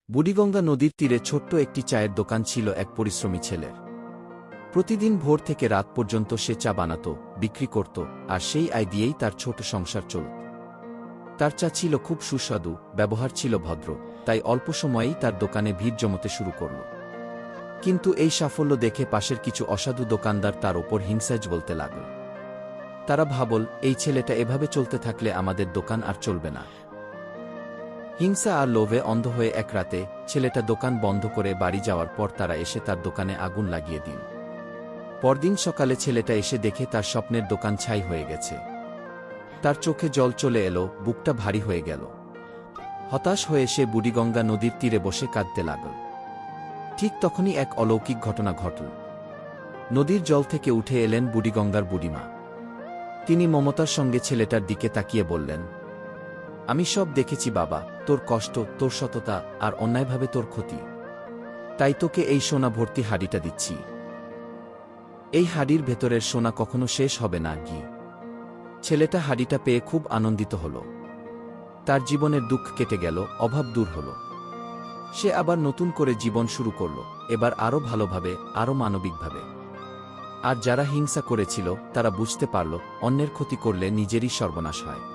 বুড়িগঙ্গা নদীর তীরে ছোট্ট একটি চায়ের দোকান ছিল এক পরিশ্রমী ছেলের। প্রতিদিন ভোর থেকে রাত পর্যন্ত সে চা বানাত, বিক্রি করত, আর সেই আয় দিয়েই তার ছোট সংসার চলত। তার চা ছিল খুব সুস্বাদু, ব্যবহার ছিল ভদ্র, তাই অল্প সময়েই তার দোকানে ভিড় জমতে শুরু করল। কিন্তু এই সাফল্য দেখে পাশের কিছু অসাধু দোকানদার তার ওপর হিংসায় বলতে লাগল। তারা ভাবল, এই ছেলেটা এভাবে চলতে থাকলে আমাদের দোকান আর চলবে না। হিংসা আর লোভে অন্ধ হয়ে এক রাতে ছেলেটা দোকান বন্ধ করে বাড়ি যাওয়ার পর তারা এসে তার দোকানে আগুন লাগিয়ে দিল। পরদিন সকালে ছেলেটা এসে দেখে তার স্বপ্নের দোকান ছাই হয়ে গেছে। তার চোখে জল চলে এলো, বুকটা ভারী হয়ে গেল। হতাশ হয়ে সে বুড়িগঙ্গা নদীর তীরে বসে কাঁদতে লাগল। ঠিক তখনই এক অলৌকিক ঘটনা ঘটল। নদীর জল থেকে উঠে এলেন বুড়িগঙ্গার বুড়িমা। তিনি মমতার সঙ্গে ছেলেটার দিকে তাকিয়ে বললেন, আমি সব দেখেছি বাবা, তোর কষ্ট, তোর সততা আর অন্যায়ভাবে তোর ক্ষতি। তাই তোকে এই সোনা ভর্তি হাড়িটা দিচ্ছি। এই হাড়ির ভেতরের সোনা কখনো শেষ হবে না কি। ছেলেটা হাড়িটা পেয়ে খুব আনন্দিত হল। তার জীবনের দুঃখ কেটে গেল, অভাব দূর হল। সে আবার নতুন করে জীবন শুরু করল, এবার আরও ভালোভাবে, আরও মানবিকভাবে। আর যারা হিংসা করেছিল তারা বুঝতে পারল, অন্যের ক্ষতি করলে নিজেরই সর্বনাশ হয়।